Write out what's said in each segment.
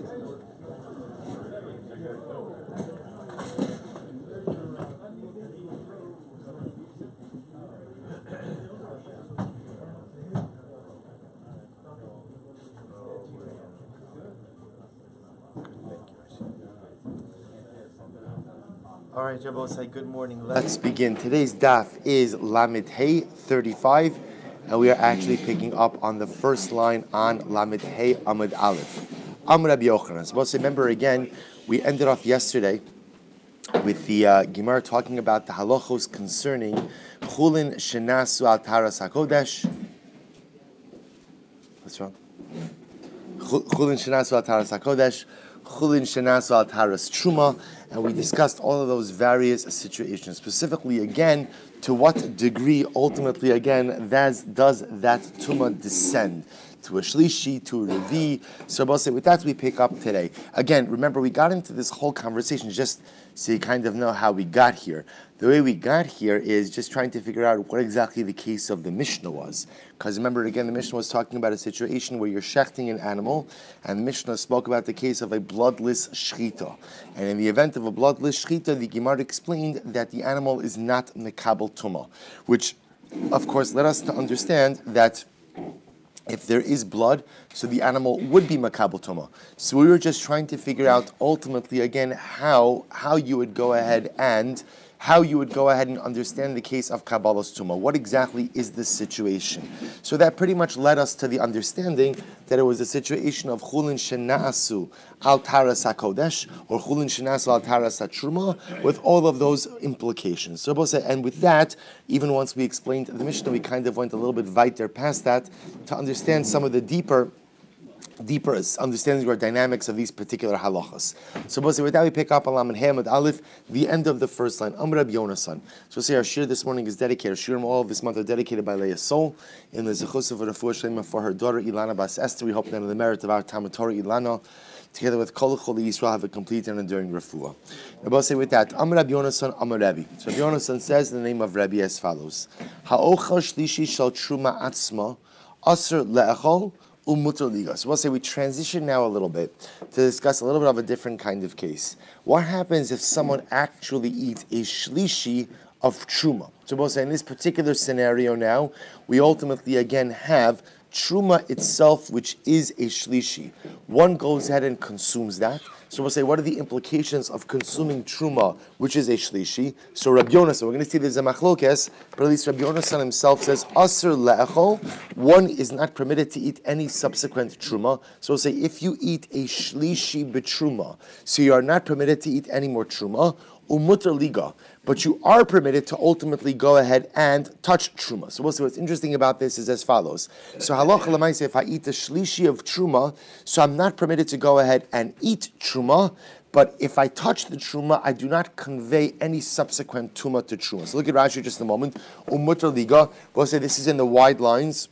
All right, Jabosai, good morning. Let's begin. Today's daf is Lamed Hey 35, and we are actually picking up on the first line on Lamed Hey Amud Aleph. Amud Rabbi Yochanan. Jabosai, remember again, we ended off yesterday with the Gemara talking about the halachos concerning Chullin shenasu al taras hakodesh. What's wrong? Chullin shenasu al taras hakodesh, Chullin shenasu al taras truma. And we discussed all of those various situations. Specifically, again, to what degree, ultimately, again, does that tumah descend? To a shlishi, to a revi. So, with that, we pick up today. Again, remember, we got into this whole conversation just so you kind of know how we got here. The way we got here is just trying to figure out what exactly the case of the Mishnah was. Because remember, again, the Mishnah was talking about a situation where you're shechting an animal, and the Mishnah spoke about the case of a bloodless shchita. And in the event of a bloodless shchita, the Gemara explained that the animal is not mekabel tumah, which, of course, led us to understand that if there is blood, so the animal would be makabel tumah. So we were just trying to figure out ultimately again how you would go ahead and understand the case of kabbalas tumah. What exactly is the situation? So that pretty much led us to the understanding that it was a situation of chulin shenaasu al taras hakodesh or chulin shenaasu al taras hatruma with all of those implications. So and with that, even once we explained the Mishnah, we kind of went a little bit weiter past that to understand some of the deeper understanding or dynamics of these particular halachas. So with that we pick up on Lamed Hey Amud Aleph, the end of the first line. Amr Rabbi Yonasan. So say our shir this morning is dedicated. Shirim all of this month are dedicated by Leah's soul in the zechus of refuah shlema for her daughter Ilana Bas Esther. We hope that in the merit of our Talmud Torah Ilana, together with Kol Choli Yisrael, have a complete and enduring refuah. Rabbi say with that, Amr Rabbi Yonasan, Amr Rabbi. So Rabbi Yonasan says in the name of Rabbi as follows: Ha'ochal shlishi shal truma atzma aser le'achol. So we'll say we transition now a little bit to discuss a little bit of a different kind of case. What happens if someone actually eats a shlishi of truma? So we'll say in this particular scenario now, we ultimately again have truma itself, which is a shlishi. One goes ahead and consumes that. So we'll say, what are the implications of consuming truma, which is a shlishi? So Rabbi Yonasan, we're going to see there's a machlokes, but at least Rabbi Yonasan himself says, Asr le'echol, one is not permitted to eat any subsequent truma. So we'll say, if you eat a shlishi betruma, so you are not permitted to eat any more truma, umutar liga, but you are permitted to ultimately go ahead and touch truma. So we'll see what's interesting about this is as follows. So halacha l'maaseh, if I eat a shlishi of truma, so I'm not permitted to go ahead and eat truma, but if I touch the truma, I do not convey any subsequent truma to truma. So look at Rashi just a moment. Umutar liga, we'll say this is in the wide lines,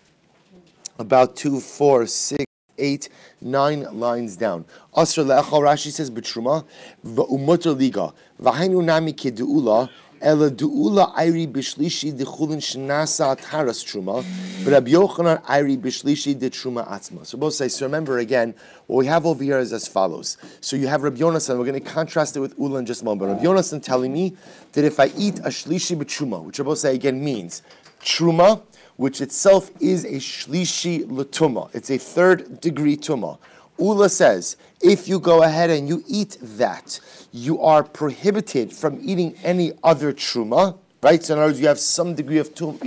about 2, 4, 6, 8, 9 lines down. Asr le'achal, Rashi says betruma v'umutar liga v'hainu nami keduula ela duula ayri b'shlishi dechulin shenasa taras truma v'Rabbi Yochanan ayri b'shlishi de truma atzma. So both say. So remember again, what we have over here is as follows. So you have Rabbi Yonasan. We're going to contrast it with Ula in just a moment. But Rabbi Yonasan telling me that if I eat a shlishi b'truma, which Rabbi say again means truma, which itself is a shlishi l'tumah. It's a third degree tumah. Ula says, if you go ahead and you eat that, you are prohibited from eating any other truma, right? So in other words, you have some degree of tumah,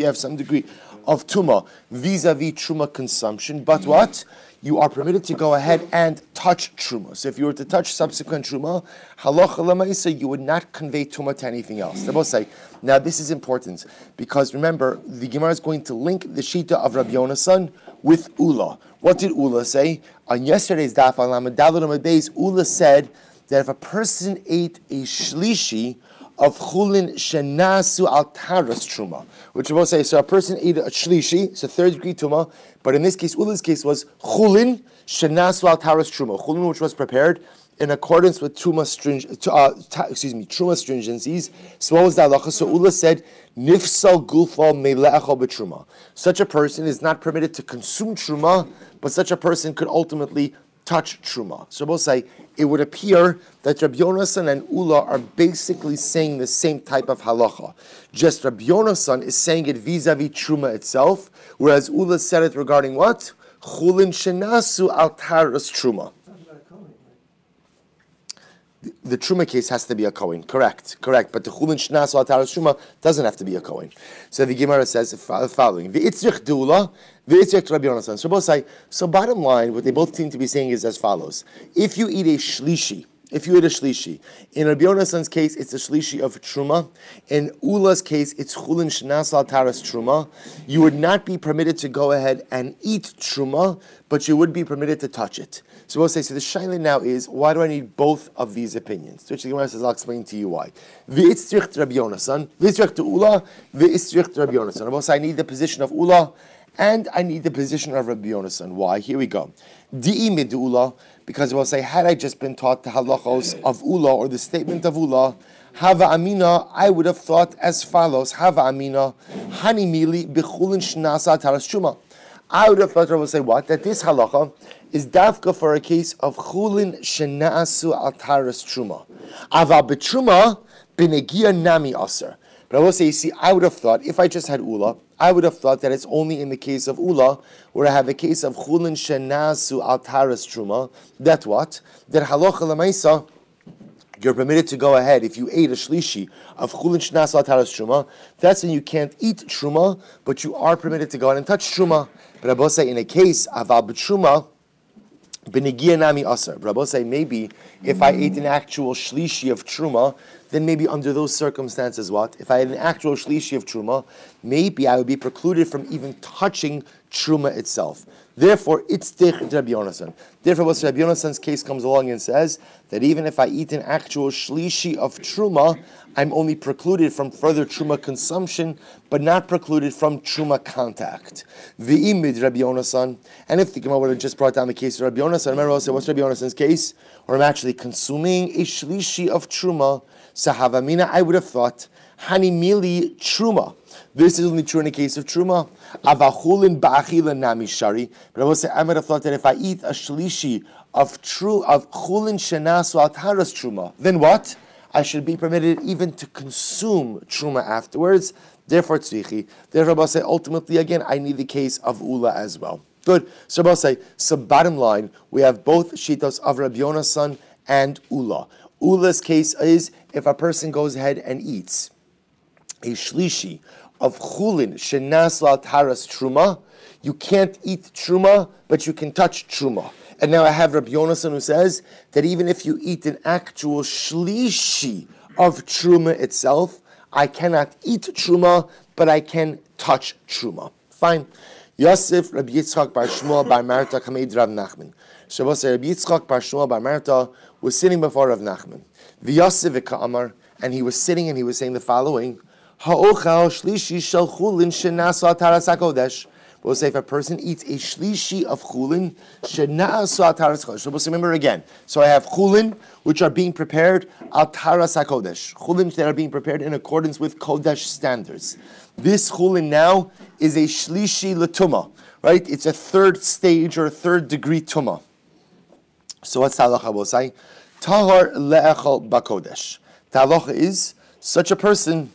vis-a-vis truma consumption, but what? You are permitted to go ahead and touch truma. So if you were to touch subsequent truma, halacha l'maaseh, you would not convey truma to anything else. They both say, now this is important, because remember, the Gemara is going to link the shita of Rabbi Yonasan with Ula. What did Ula say? On yesterday's daf, on Lamed Daled Amud Beis, Ula said that if a person ate a shlishi of chulin shenasu al taras truma, which will say, so a person ate a shlishi, it's a third degree truma, but in this case, Ula's case was chulin shenasu al taras truma, chulin which was prepared in accordance with truma stringencies. So what was the halacha? So Ula said, nifsal gulfa mele'achal betruma. Such a person is not permitted to consume truma, but such a person could ultimately touch truma. So both say it would appear that Rabbi Yonasan and Ula are basically saying the same type of halacha. Just Rabbi Yonasan is saying it vis-a-vis truma itself, whereas Ula said it regarding what? Chullin shenasu al taras truma. The truma case has to be a kohen, correct. But the chulin shnas al taras truma doesn't have to be a kohen. So the Gemara says the following: v'itzrich deula, v'itzrich Rabbi Yonasan. So both say. So bottom line, what they both seem to be saying is as follows: if you eat a shlishi, in Rabbi Yonasan's case, it's a shlishi of truma. In Ula's case, it's chulin shnas al taras truma. You would not be permitted to go ahead and eat truma, but you would be permitted to touch it. So we'll say, so the shaila now is, why do I need both of these opinions? To which the Gemara says, I'll explain to you why. V'itzrich Rabbi Yonasan, v'itzrich to Ula, v'itzrich Rabbi Yonasan. We'll say, I need the position of Ula, and I need the position of Rabbi Yonasan. Why? Here we go. Di'i mid Ula, because we'll say, had I just been taught the halachos of Ula, or the statement of Ula, Hava Amina, I would have thought as follows, Hava Amina, Hani Mili, B'chulin Shnasa Taras Shuma. I would have thought, I would say what? That this halacha is dafka for a case of chulin shenaasu al taras truma. Ava betruma benegia nami aser. But I will say, you see, I would have thought, if I just had Ula, I would have thought that it's only in the case of Ula, where I have a case of chulin shenaasu al taras truma, that what? That halacha lemaisa, you're permitted to go ahead if you ate a shlishi of chulin shnas al taras truma. That's when you can't eat truma, but you are permitted to go ahead and touch truma. But Rabbi say in a case aval b'truma b'negia nami aser. Rabbi say maybe if I ate an actual shlishi of truma, then maybe under those circumstances, what? If I had an actual shlishi of truma, maybe I would be precluded from even touching truma itself. Therefore, it's dich Rabbi Yonasan. Therefore, what Rabbi Yonasan's case comes along and says that even if I eat an actual shlishi of truma, I'm only precluded from further truma consumption, but not precluded from truma contact. V'imid Rabbi Yonasan. And if the Gemara would have just brought down the case of Rabbi Yonasan, remember also what's Rabbi Yonasan's case? Or I'm actually consuming a shlishi of truma. Sahavamina, I would have thought, Hani mili truma. This is only true in the case of truma. Avachulin ba'achila nami shari. But I will say, I might have thought that if I eat a shlishi of chulin shenasu al taras truma, then what? I should be permitted even to consume truma afterwards. Therefore, tzrichi. Therefore, I'll say, ultimately, again, I need the case of Ula as well. Good. So I'll say, so bottom line, we have both shitos of Rabbi Yonasan and Ula. Ula's case is if a person goes ahead and eats a shlishi of chulin shenas al taras truma, you can't eat truma, but you can touch truma. And now I have Rabbi Yonasan who says that even if you eat an actual shlishi of truma itself, I cannot eat truma, but I can touch truma. Fine. Yosef Rabbi Yitzchak bar Shmuel bar Marta kameid Rav Nachman. Shabbos Rabbi Yitzchak bar Shmuel bar Marta was sitting before Rav Nachman. V'Yosef v'ka'amar, and he was sitting and he was saying the following: Ha'ochal shlishi shel chulin shenasu al taras hakodesh. We'll say if a person eats a shlishi of chulin shenasu al taras hakodesh. So we'll remember again. So I have chulin which are being prepared al taras hakodesh. Chulin that are being prepared in accordance with kodesh standards. This chulin now is a shlishi l'tuma, right? It's a third stage or a third degree tuma. So what's halacha will say? Tahar le'echol bakodesh. The halacha is such a person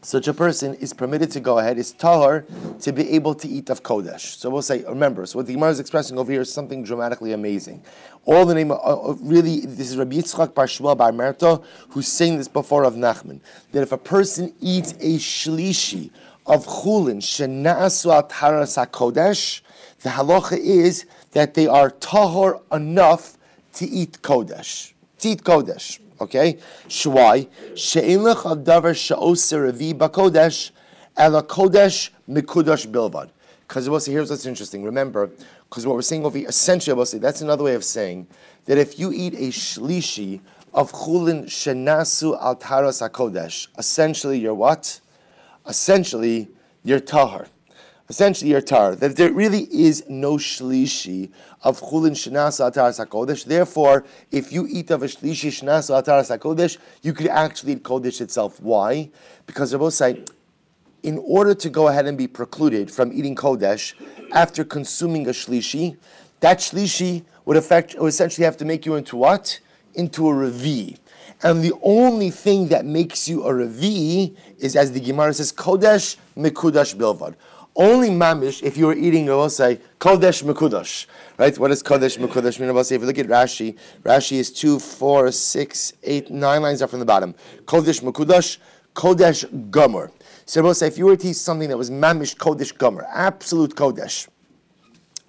is permitted to go ahead, is tahar, to be able to eat of kodesh. So we'll say, remember, so what the Gemara is expressing over here is something dramatically amazing. All the name of really, this is Rabbi Yitzchak bar Shmuel bar Marta, who's saying this before of Nachman, that if a person eats a shlishi of chulin shenasu al taras hakodesh, the halacha is that they are tahor enough to eat kodesh. To eat kodesh. Okay? Shwai. She'en lech al davar she'oser revi bakodesh ela kodesh mikudash bilvad. Because here's what's interesting. Remember, because what we're saying over here, essentially, that's another way of saying that if you eat a shlishi of chulin shenasu al taras hakodesh, essentially you're what? Essentially, you're tahor. Essentially, you're tar. That there really is no shlishi of chulin shenas al taras hakodesh. Therefore, if you eat of a shlishi shenas al taras hakodesh, you could actually eat kodesh itself. Why? Because they're both saying, in order to go ahead and be precluded from eating kodesh after consuming a shlishi, that shlishi would essentially have to make you into what? Into a Revi. And the only thing that makes you a Revi is, as the Gemara says, Kodesh Mekudash Bilvad. Only mamish if you were eating, I will say, Kodesh Mekudash. Right? What does Kodesh Mekudash mean? I will say, if you look at Rashi, Rashi is 2, 4, 6, 8, 9 lines up from the bottom. Kodesh Mekudash, Kodesh Gomer. So I will say, if you were to eat something that was mamish Kodesh Gomer, absolute Kodesh,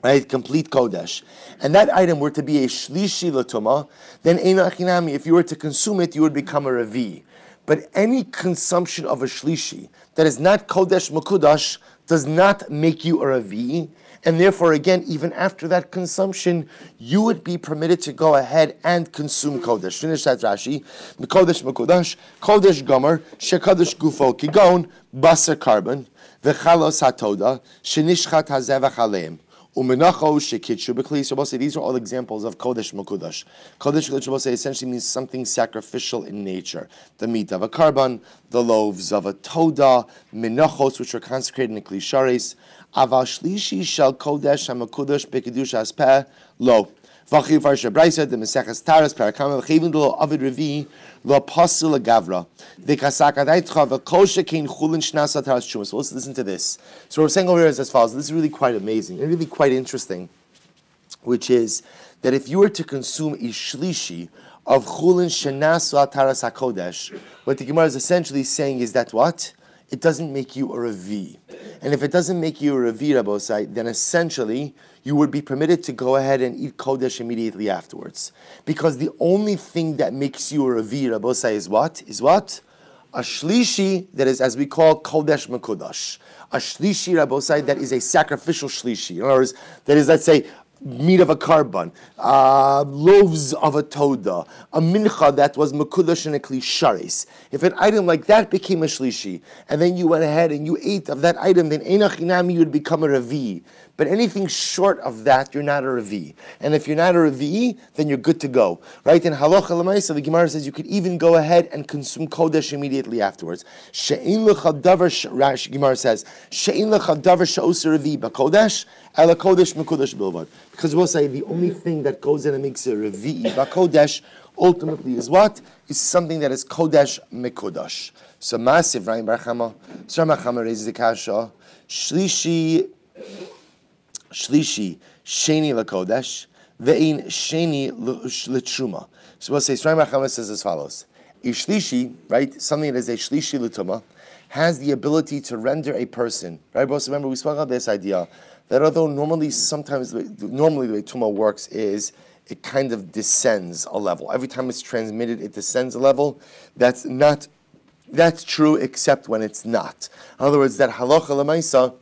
right, complete Kodesh, and that item were to be a Shlishi Latuma, then Eina Achinami, if you were to consume it, you would become a Revi. But any consumption of a Shlishi that is not Kodesh Mekudash does not make you a Revi, and therefore, again, even after that consumption, you would be permitted to go ahead and consume Kodesh. Finish that Rashi. Kodesh Mekudash, Kodesh Gomer, Shekadosh Gufo Kigon, Basar Carbon, V'chalos HaToda, Shenishchat HaZevach Aleim. These are all examples of Kodesh Mekudash. Kodesh Mekudash essentially means something sacrificial in nature. The meat of a carbon, the loaves of a toda, menachos, which are consecrated in klisharis. Aval shlishi shel Kodesh HaMekudash bekedush aspeh lo. V'chiv farsha brayso the meseches taras parakam v'chivin lo avid revi lo pasul gavra v'kasak adaitcha v'kol shekein chulin shnasa taras chuma. So let's listen to this. So what we're saying over here is as follows. This is really quite amazing and really quite interesting, which is that if you were to consume a shlishi of chulin shnasa taras hakodesh, what the Gemara is essentially saying is that what? It doesn't make you a Revi. And if it doesn't make you a Revi, Rabbosai, then essentially you would be permitted to go ahead and eat Kodesh immediately afterwards. Because the only thing that makes you a Revi, Rabbosai, is what? Is what? A Shlishi that is, as we call, Kodesh Mekudash. A Shlishi, Rabbosai, that is a sacrificial Shlishi. In other words, that is, let's say, meat of a carbon, loaves of a toda, a mincha that was mekudash and a klisharis. If an item like that became a shlishi, and then you went ahead and you ate of that item, then einachinami, you would become a revi. But anything short of that, you're not a revi. And if you're not a revi, then you're good to go. Right? In halacha l'maisa, the Gemara says you could even go ahead and consume kodesh immediately afterwards. She'in lecha davar, Gemara says, she'in lecha davar she'oser revi b'kodesh, ela kodesh mekudash bilvad. Because we'll say the only thing that goes in and makes a revi b'kodesh ultimately is what? Is something that is kodesh mekudash. So massive, right? Barachama. So Barachama raises the kasha. Shlishi sheni lakodesh ve'in sheni l'truma. So we'll say, Srei Barachama says as follows: a shlishi, right, something that is a shlishi l'truma, has the ability to render a person. Right, boss. Remember we spoke about this idea that although normally the way tuma works is it kind of descends a level. Every time it's transmitted, it descends a level. That's true except when it's not. In other words, that halacha l'maisa,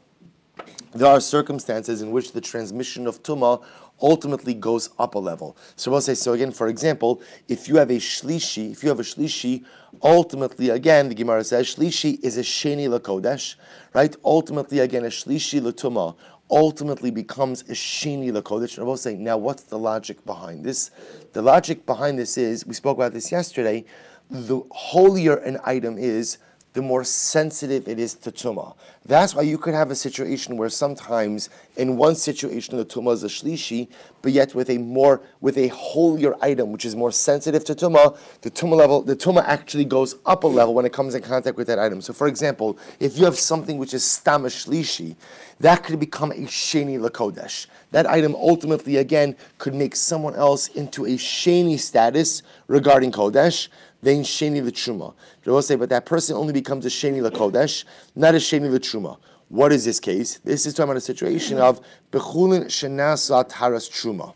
there are circumstances in which the transmission of tumah ultimately goes up a level. So we'll say, so again, for example, if you have a shlishi, ultimately, again, the Gemara says, shlishi is a sheni lakodesh, right? Ultimately, again, a shlishi latumah ultimately becomes a sheni lakodesh. And we'll say, now what's the logic behind this? The logic behind this is, we spoke about this yesterday, the holier an item is, the more sensitive it is to tumah. That's why you could have a situation where sometimes in one situation the tumah is a shlishi, but yet with a holier item which is more sensitive to tumah, the tumah actually goes up a level when it comes in contact with that item. So for example, if you have something which is stam a shlishi, that could become a sheni lakodesh. That item ultimately again could make someone else into a sheni status regarding kodesh. Then sheni l'truma. They will say, but that person only becomes a sheni l'kodesh, not a sheni l'truma. What is this case? This is talking about a situation of bechulin shenasa taras truma.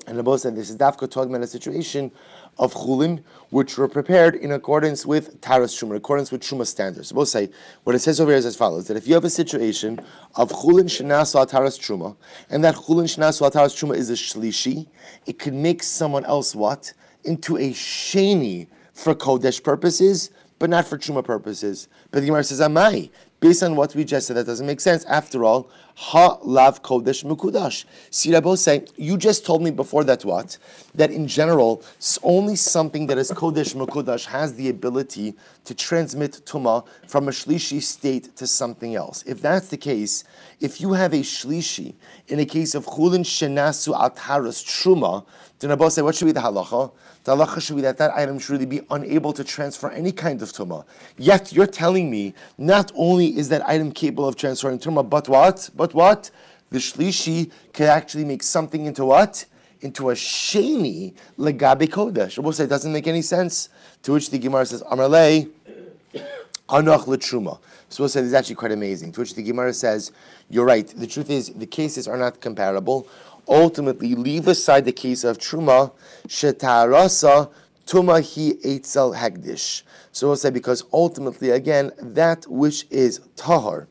And the Rebbe said this is dafka talking about a situation of chulin which were prepared in accordance with taras truma, in accordance with truma standards. Both say what it says over here is as follows: that if you have a situation of chulin shenasa taras truma, and that chulin shenasa taras truma is a shlishi, it could make someone else what? Into a sheni for kodesh purposes, but not for truma purposes. But the Gemara says, "Amai." Based on what we just said, that doesn't make sense. After all, Ha lav kodesh mukudash. See, Rabbi say, you just told me before that what? That in general, only something that is kodesh mukudash has the ability to transmit tumah from a shlishi state to something else. If that's the case, if you have a shlishi in a case of chulin shenasu ataras truma, then Rabbi say, what should be the halacha? The halacha should be that item should really be unable to transfer any kind of tumah. Yet you're telling me not only is that item capable of transferring tumah, but what? But what? The shlishi can actually make something into what? Into a sheni legabe kodesh. Rabbi say it doesn't make any sense. To which the Gemara says, Amarlei anach letruma. So we'll say this is actually quite amazing. To which the Gemara says, you're right. The truth is the cases are not comparable. Ultimately, leave aside the case of truma, shetarasa tuma hi eitzel hegdish. So we'll say because ultimately, again, that which is tahar,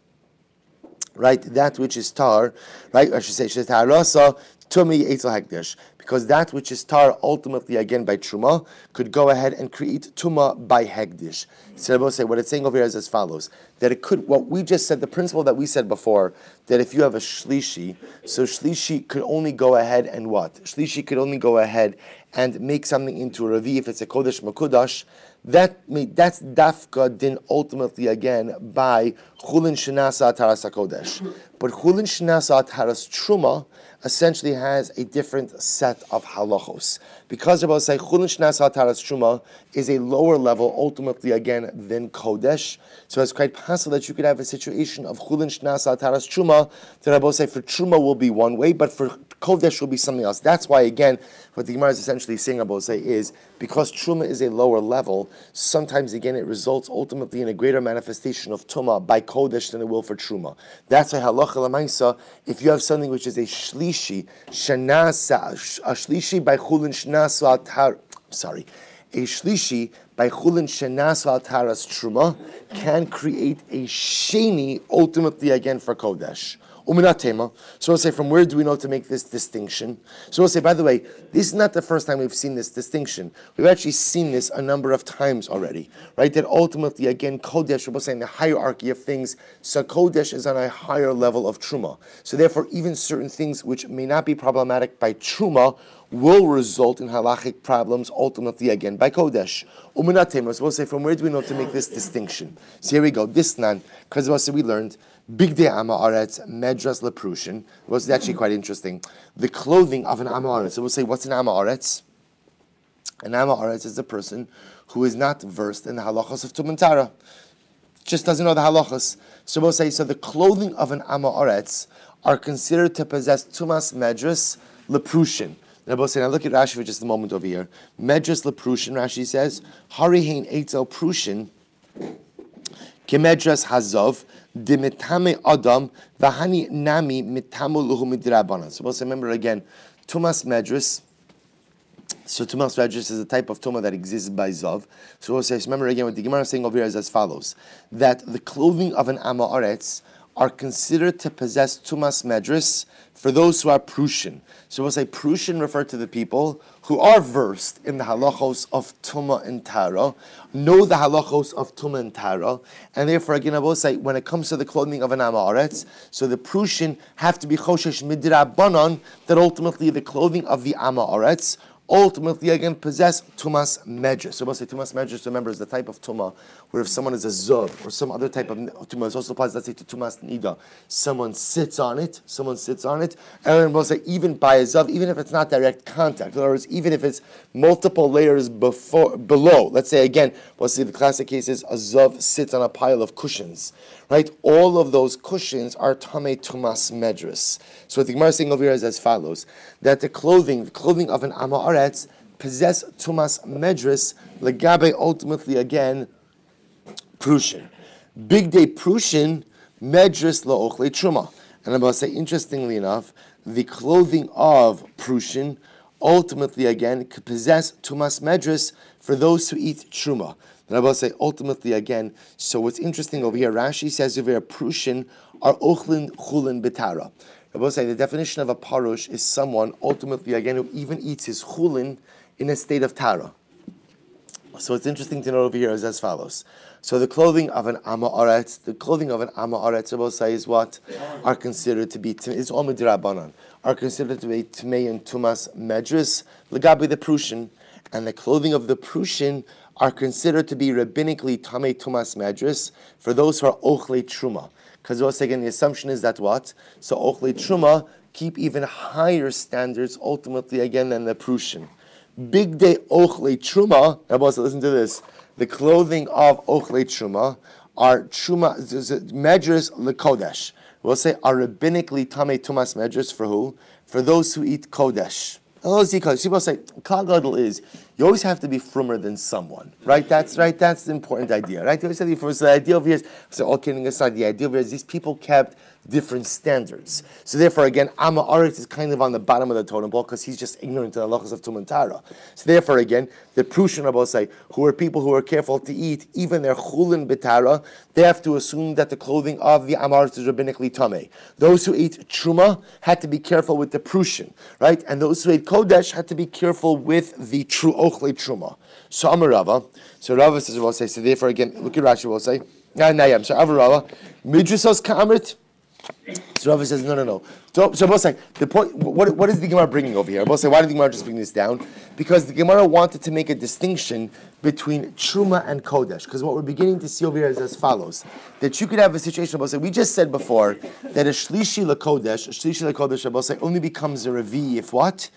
right? That which is tahar, right? I should say shetarasa tuma hi eitzel hegdish. Because that which is tar ultimately again by truma could go ahead and create tuma by hegdish. So I will say what it's saying over here is as follows: that it could, what we just said, the principle that we said before, that if you have a shlishi, so shlishi could only go ahead and what? Shlishi could only go ahead and make something into a ravi if it's a kodesh makudash. That's dafka din ultimately again by chulin shenasa taras hakodesh. But chulin shenasa taras truma essentially has a different set of halachos. Because Rabbi say chulin shenasa taras truma is a lower level ultimately again than kodesh. So it's quite possible that you could have a situation of chulin shenasa taras truma that Rabbi say for truma will be one way, but for kodesh will be something else. That's why again what the Gemara is essentially saying, Rabbi say, is because truma is a lower level, sometimes again it results ultimately in a greater manifestation of tuma by kodesh than it will for truma. That's why halacha l'maisa, if you have something which is a shlishi, shanasa, a shlishi by chulin shanasa atar, a shlishi by chulin shanasa ataras truma can create a sheni ultimately again for kodesh. So we'll say, from where do we know to make this distinction? So we'll say, by the way, this is not the first time we've seen this distinction. We've actually seen this a number of times already, right? That ultimately, again, Kodesh, we'll say in the hierarchy of things, so Kodesh is on a higher level of Truma. So therefore, even certain things which may not be problematic by Truma will result in halachic problems ultimately again by Kodesh. So we'll say, from where do we know to make this distinction? So here we go. This nan, because we learned, Big day Amaretz, Medras Leprushin. It was actually quite interesting. The clothing of an Amaretz. So we'll say, what's an Amaretz? An Amaretz is a person who is not versed in the halachos of Tum and Tara. Just doesn't know the halachos. So we'll say, so the clothing of an Amaretz are considered to possess Tumas Medras Leprushin. And we'll say, now look at Rashi for just a moment over here. Medras Leprushin, Rashi says, Harihain Eitzel Prushin, Kemedras Hazov, Dimitame Adam, Vahani Nami Mitamu Luhu Midrabanan. So we'll say, remember again, Tumas Medras. So Tumas Medras is a type of Tumah that exists by Zav. So we'll say, remember again, what the Gemara is saying over here is as follows: that the clothing of an Amaretz are considered to possess Tumas Medras for those who are Prushin. So we'll say Prushin refer to the people who are versed in the halachos of Tumah and Tara, know the halachos of Tumah and Tara, and therefore again I will say when it comes to the clothing of an Amaretz, so the Prushin have to be Choshesh Midrabanan, that ultimately the clothing of the Amaretz ultimately again possess Tumas Medras. So we'll say Tumas Medras, remember, is the type of Tumah where if someone is a Zov or some other type of Tumah, it also applies, let's say, to Tumas Nida. Someone sits on it, and then we'll say even by a Zov, even if it's not direct contact, in other words, even if it's multiple layers below, let's say again, we'll see the classic case is a Zov sits on a pile of cushions, right? All of those cushions are Tamei Tumas Medras. So what the Gemara is saying over here is as follows: that the clothing of an Amaretz possess Tumas Medras, legabe ultimately again Prushin. Big day Prushin, Medras la'ochle Truma. And I'm going to say, interestingly enough, the clothing of Prushin ultimately again could possess Tumas Medras for those who eat Truma. And I'm going to say, ultimately again, so what's interesting over here, Rashi says over here, Prushin are ochlin chulin betara. I will say the definition of a parush is someone ultimately again who even eats his chulin in a state of tara. So what's interesting to note over here is as follows. So the clothing of an Amoretz, Rabbi say, is what are considered to be, it's all midrabanan, are considered to be Tmei and Tumas Medris, Legabi the Prussian, and the clothing of the Prussian are considered to be rabbinically Tamei Tumas Medris for those who are Ochle Truma. Because once again, the assumption is that what? So Ochle Truma keep even higher standards ultimately again than the Prussian. Big day Ochle Truma, Rabbi say, listen to this. The clothing of Ochle Truma are Truma, Medris Lekodesh. We'll say are rabbinically Tamei Tumas Medris for who? For those who eat Kodesh. People say, Klal Gadol is, you always have to be frummer than someone, right? That's the important idea, right? So the idea over here is, so all kidding aside, the idea over here is these people kept different standards. So therefore, again, Amma Aretz is kind of on the bottom of the totem pole because he's just ignorant to the halachas of Tum and Tara. So therefore, again, the Prussian Rabbi say, who are people who are careful to eat, even their Chullin B'Tara, they have to assume that the clothing of the Amma Aretz is rabbinically tamei. Those who eat Truma had to be careful with the Prussian, right? And those who ate Kodesh had to be careful with the true Ochle Truma. So Amar Rava, so Rava says, will say, so therefore, again, look at Rashi, will say, Nayam, so Amar Rava, Midrasos Ka'amrit. So Rava says, no. So both say, the point, what is the Gemara bringing over here? Both say, why did the Gemara just bring this down? Because the Gemara wanted to make a distinction between Truma and Kodesh. Because what we're beginning to see over here is as follows. That you could have a situation, both say, we just said before, that a Shlishi L'Kodesh, both say, only becomes a Revi if what?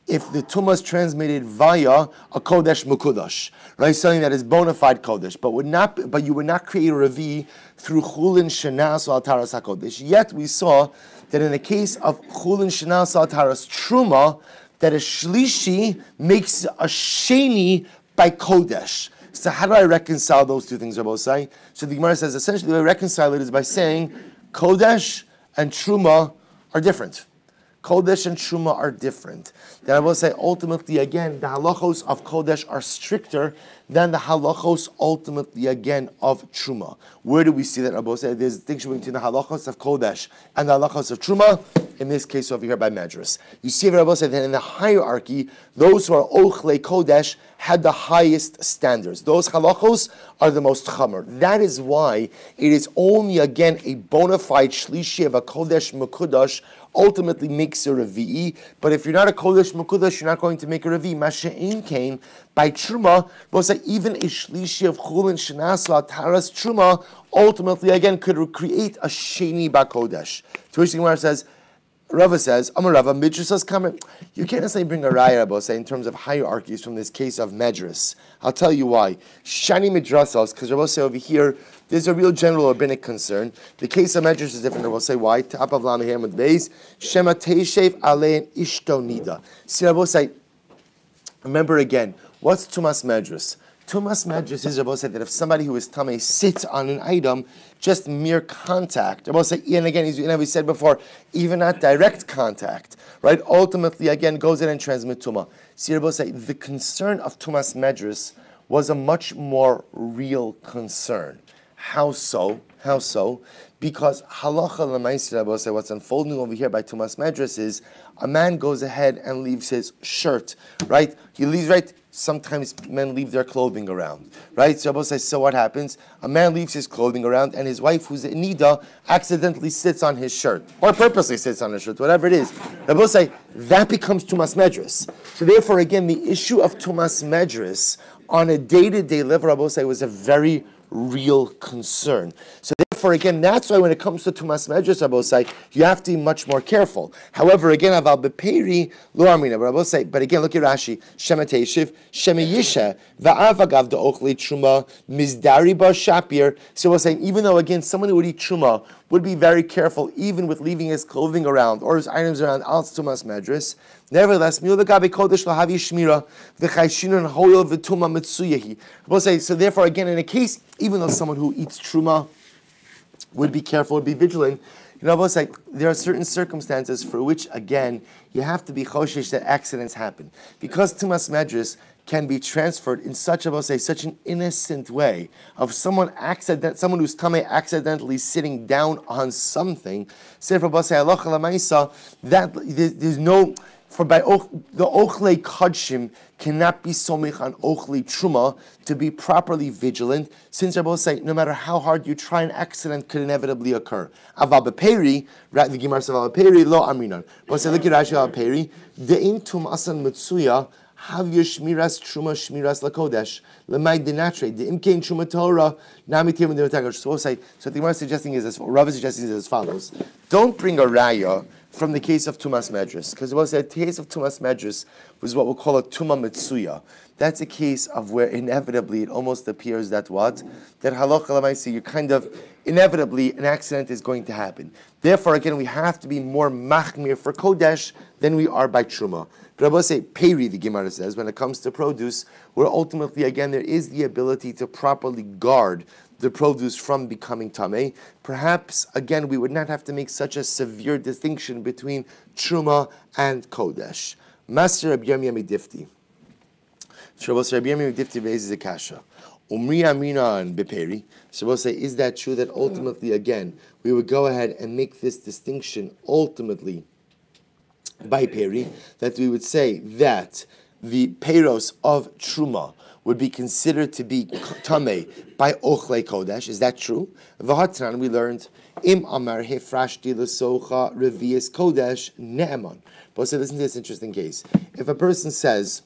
If the Tumah is transmitted via a Kodesh Mukudash, right? Something that is bona fide Kodesh, but you would not create a Revi through Chullin Shenas or Taras HaKodesh. Yet we saw that in the case of Chullin Shenas or Taras Truma, that a Shlishi makes a Sheni by Kodesh. So how do I reconcile those two things, Rabbi say? So the Gemara says essentially the way I reconcile it is by saying Kodesh and Truma are different. Kodesh and Truma are different. Then I will say, ultimately, again, the halachos of Kodesh are stricter than the halachos, ultimately, again, of Truma. Where do we see that? I will say there's a distinction between the halachos of Kodesh and the halachos of Truma, in this case over here by Madras. You see, I will say that in the hierarchy, those who are Ochle Kodesh had the highest standards. Those halachos are the most chamer. That is why it is only, again, a bona fide shlishi of a Kodesh Mekudash ultimately makes a Revi'i, but if you're not a Kodesh Mekudash, you're not going to make a Revi'i. Masha'in came by Truma, but say even a Shlishi of Chullin Shenasla Taras Truma ultimately again could create a Sheni Bakodesh. To which the Gemara says, Rava says, Amar Rava, Midrasas comment. You can't necessarily bring a raya about say in terms of hierarchies from this case of Medras. I'll tell you why. Shani Midrasas, because Rava say over here, there's a real general rabbinic concern. The case of Medras is different. Rava say why? Top of Lamahim with Beis, Shema Teishev Alein Ishto Nida. See, Rava say, remember again, what's Tumas Medras? Tumas Medras is Rava say that if somebody who is Tameh sits on an item, just mere contact. Rava say, and again, as we said before, even not direct contact, right? Ultimately, again, goes in and transmits Tumah. See, Rava say, the concern of Tumas Medras was a much more real concern. How so? Because halacha l'maaseh, Rabbi say, what's unfolding over here by Tumas Medras is a man goes ahead and leaves his shirt, right? He leaves, right? Sometimes men leave their clothing around, right? So Rabbi says, so what happens? A man leaves his clothing around, and his wife, who's in nida, accidentally sits on his shirt, or purposely sits on his shirt, whatever it is. Rabbi say that becomes Tumas Medras. So therefore, again, the issue of Tumas Medras on a day-to-day level, Rabbi say, was a very real concern. So therefore, again, that's why when it comes to Tumas Medras, Rabbi say, you have to be much more careful. However, again, Aval Beperi Lo Armina, Rabbi say, but again, look at Rashi, Shema Teishiv, Shema Yisha, Va'avagav the Ochli Truma, Mizdari Bar Shapir. So we're saying, even though, again, someone who would eat Truma would be very careful, even with leaving his clothing around or his items around, al Tumas Medras. Nevertheless, Mil Gabi Kodesh Lahavi Shmira, V'chayshinun Hoyel V'tuma Mitsuyahi. We'll say, so therefore, again, in a case, even though someone who eats Truma would be careful, would be vigilant, you know, like there are certain circumstances for which, again, you have to be choshesh that accidents happen. Because Tumas Medras can be transferred in such an innocent way of someone who's tamei accidentally sitting down on something. Say for that there's no. For by the ochle kadshim cannot be somich on ochle truma to be properly vigilant, since Rabbi say no matter how hard you try, an accident could inevitably occur. Aval beperi, the Gemara says aval beperi lo aminan. But say look at Rashi aval beperi, de'in tumasan mitsuya have your shmiras truma shmiras lakodesh lemay denatre de'im kein truma Torah nami tim de'matagosh. So the Gemara is suggesting is as Rav is suggesting is as follows: don't bring a raya from the case of Tumas Medris, because it was the case of Tumas Medris was what we'll call a Tuma Mitsuya. That's a case of where inevitably it almost appears that what? That halacha l'maisa, you kind of, inevitably an accident is going to happen. Therefore, again, we have to be more machmir for Kodesh than we are by Truma. But I will say, Peri, the Gemara says, when it comes to produce, where ultimately, again, there is the ability to properly guard the produce from becoming tamei. Perhaps, again, we would not have to make such a severe distinction between truma and kodesh. Master Rabbi Yirmiyah Midifti. Rabbi Yirmiyah Midifti raises a kasha. Umri amina and beperi. So we'll say, is that true that ultimately, again, we would go ahead and make this distinction ultimately by peri, that we would say that the peros of truma would be considered to be tamei by ochle kodesh. Is that true? V'hatran, we learned im amar hefrashti l'socha revius kodesh ne'eman. But so listen to this interesting case. If a person has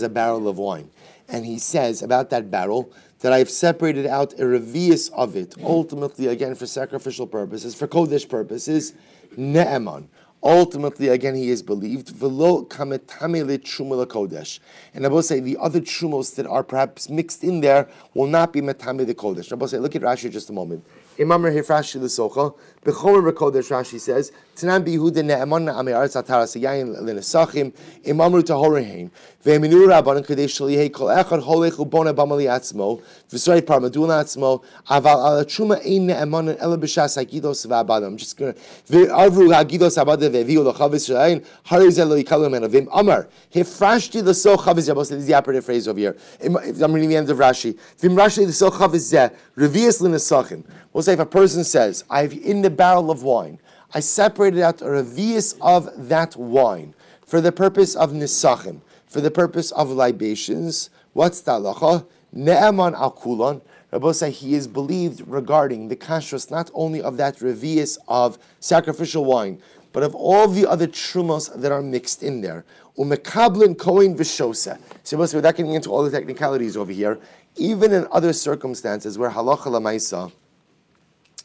a barrel of wine, and he says about that barrel that I've separated out a revius of it, ultimately again for sacrificial purposes, for kodesh purposes, ne'eman. Ultimately, again, he is believed. V'lo kametame le'truma le'kodesh. And I will say the other trumos that are perhaps mixed in there will not be metame le'kodesh. I will say, look at Rashi just a moment. Imamar Hifrashi l'socha b'chomer b'kodesh. Rashi says, Tanan bihuda ne'eman na'amei aretz ataras yayin l'nesachim imamru tahorein ve'eminu rabbanon kadei shalihei kol echad holech ubona b'mali atzmo v'sorei parmadul atzmo aval ala truma ein ne'eman ela b'shas hagidos v'abadam. I'm just going to ve'avru hagidos abadam ve'viu l'chavis shalayin harizeh lo yikalu mena v'im amar Hifrashti l'socha v'zeh. This is the operative phrase over here. I'm reading the end of Rashi. V'im Rashi l'socha v'zeh revius l'nesachim. We'll say if a person says, I've in the barrel of wine, I separated out a revius of that wine for the purpose of nisachim, for the purpose of libations. What's the halacha? Ne'eman al kulon. Rabbi say he is believed regarding the kashrus not only of that revius of sacrificial wine, but of all the other trumos that are mixed in there. Umekablin koin v'shosa. So without getting into all the technicalities over here, even in other circumstances where halacha l'maisa,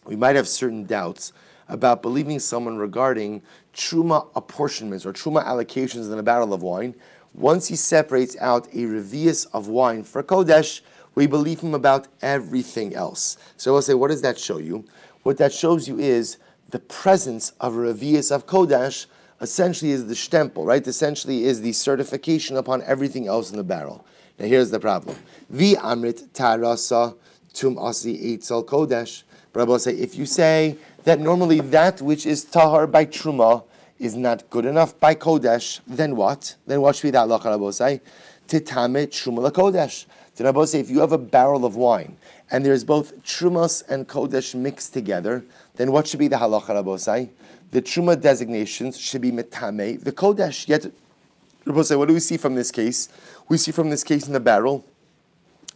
we might have certain doubts about believing someone regarding truma apportionments or truma allocations in a barrel of wine. Once he separates out a revius of wine for kodesh, we believe him about everything else. So we'll say, what does that show you? What that shows you is the presence of a revius of kodesh essentially is the stempel, right? Essentially is the certification upon everything else in the barrel. Now here's the problem. Vi amrit tarasa tum asi eitzel kodesh. But I will say, if you say that normally that which is tahar by truma is not good enough by kodesh, then what? Then what should be that halacha? I will say, titame truma lakodesh. Then I will say, if you have a barrel of wine and there's both trumas and kodesh mixed together, then what should be the halacha? I will say, the truma designations should be metame the kodesh. Yet, I will say, what do we see from this case? We see from this case in the barrel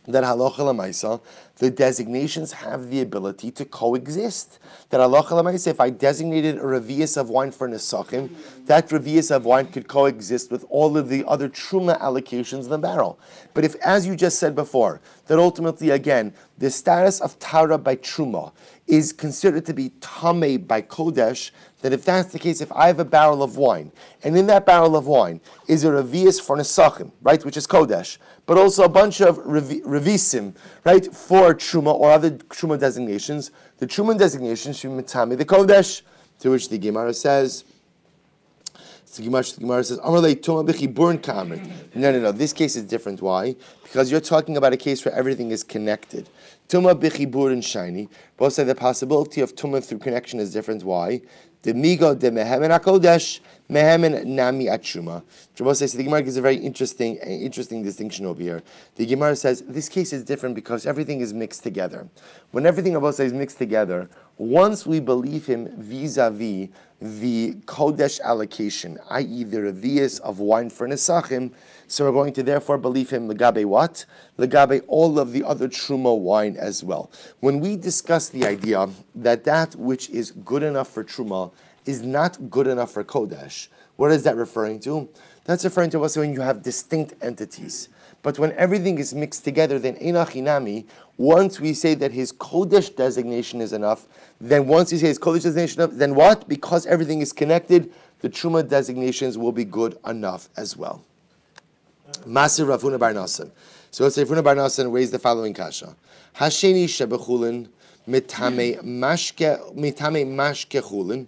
that halacha l'maisa, the designations have the ability to coexist. That halacha l'maisa, if I designated a revius of wine for nesachim, that revius of wine could coexist with all of the other truma allocations in the barrel. But if, as you just said before, that ultimately, again, the status of tara by truma is considered to be tamei by kodesh, then if that's the case, if I have a barrel of wine, and in that barrel of wine is a revius for nesachim, right, which is kodesh, but also a bunch of revisim, right, for truma or other truma designations, the truma designation should be metame the kodesh, to which the Gemara says, the Gemara says, no, this case is different. Why? Because you're talking about a case where everything is connected. Tuma bichibur and shiny. Both say the possibility of tuma through connection is different. Why? The migo de mehemen hakodesh, mehemen nami atshuma. Both says the Gemara gives a very interesting distinction over here. The Gemara says this case is different because everything is mixed together. When everything about is mixed together, once we believe him vis-a-vis the Kodesh allocation, i.e. the revius of wine for Nesachim, so we're going to therefore believe him legabe what? Legabe all of the other Truma wine as well. When we discuss the idea that that which is good enough for Truma is not good enough for Kodesh, what is that referring to? That's referring to also when you have distinct entities. But when everything is mixed together, then Einach Inami, once we say that his Kodesh designation is enough, then once we say his Kodesh designation enough, then what? Because everything is connected, the Truma designations will be good enough as well. Masir Rav Huna bar Nasan. So let's say Rav Huna bar Nasan raised the following kasha. Hasheni shebechulin mitame mashke chulin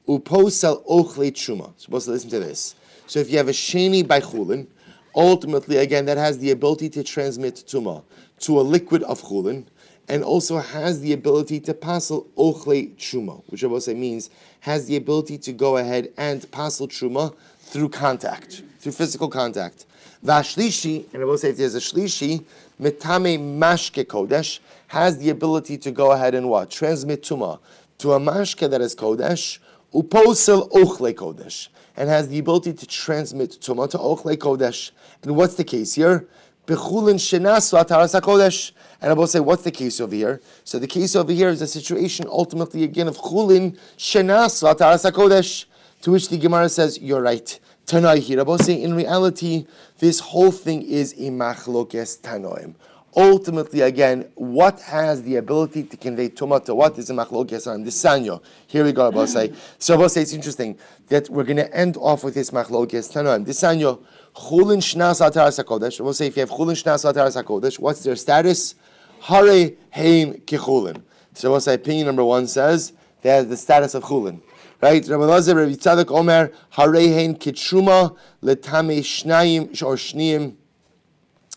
uposel ochle truma. Supposed to listen to this. So if you have a sheni by chulin, ultimately again that has the ability to transmit tuma to a liquid of chulin, and also has the ability to pasel ochle truma, which I will say means has the ability to go ahead and pasel truma through contact, through physical contact. Vashlishi, and I will say if there's a shlishi, mitame mashke kodesh, has the ability to go ahead and what? Transmit tuma to a mashke that is kodesh, uposel ochle kodesh, and has the ability to transmit tuma to ochle kodesh. And what's the case here? Bechulin shenasu ataras hakodesh. And I will say, what's the case over here? So the case over here is a situation ultimately again of chulin shenasu ataras hakodesh, to which the Gemara says, you're right. Tanai here. I will say, in reality, this whole thing is a machlokes tanoim. Ultimately, again, what has the ability to convey tuma to what is a machlokes tanoim? The sanyo. Here we go, I will say. So I will say, it's interesting that we're going to end off with this machlokes tanoim. The sanyo, chulin shnas ataras hakodesh. I will say, if you have chulin shnas ataras hakodesh, what's their status? Hare hein kechulin. So I will say, opinion number one says, they have the status of chulin. Right, Rabbi Lazar, Rabbi Tzadok Omer, Harein Kitruma, Letame Shnayim or Shneim,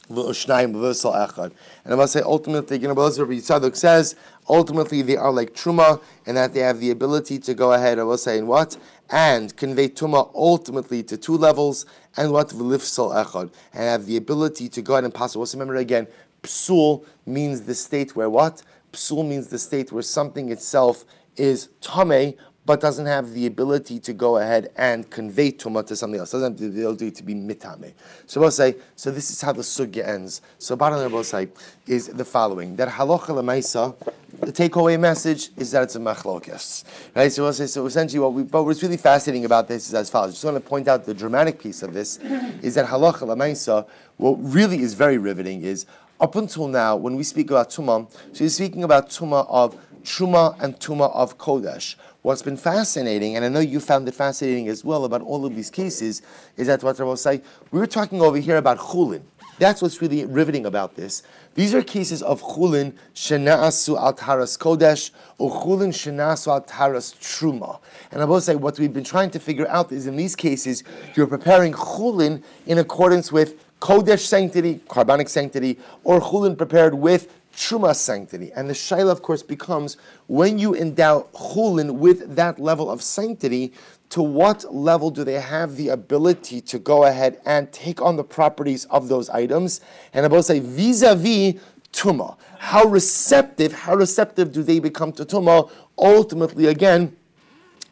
Shnayim V'Vosel Echad. And I must say, ultimately, Rabbi Lazar, Rabbi Tzadok says, ultimately they are like Truma, and that they have the ability to go ahead, I will say, in what? And convey Truma ultimately to two levels, and what? V'Lifsel Echad. And have the ability to go ahead and pass. Also remember again, Psul means the state where what? Psul means the state where something itself is Tameh, but doesn't have the ability to go ahead and convey tumah to something else. Doesn't have the ability to be mitame. So we'll say, so this is how the sugya ends. So bottom line we'll say is the following: that halacha lemaisa, the takeaway message is that it's a machlokes, right? So we'll say, so essentially but what's really fascinating about this is as follows. I just want to point out the dramatic piece of this is that halacha lemaisa, what really is very riveting is up until now when we speak about tumah, so you're speaking about tumah of Truma and Tuma of Kodesh. What's been fascinating, and I know you found it fascinating as well about all of these cases, is that what I will say, we were talking over here about Chullin. That's what's really riveting about this. These are cases of Chullin Shena'asu al Taras Kodesh or Chullin Shena'asu al Taras Truma. And I will say what we've been trying to figure out is in these cases, you're preparing Chullin in accordance with Kodesh sanctity, carbonic sanctity, or Chullin prepared with Truma sanctity. And the shaila, of course, becomes when you endow chulin with that level of sanctity, to what level do they have the ability to go ahead and take on the properties of those items? And I will say vis-a-vis tuma. How receptive do they become to tuma? Ultimately, again,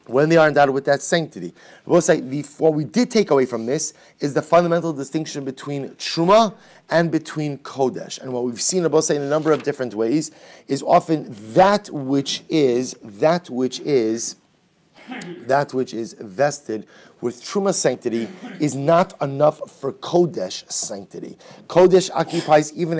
when they are endowed with that sanctity. I will say, what we did take away from this is the fundamental distinction between Truma and between Kodesh. And what we've seen, I will say, in a number of different ways, is often that which is vested with Truma sanctity is not enough for Kodesh sanctity. Kodesh occupies even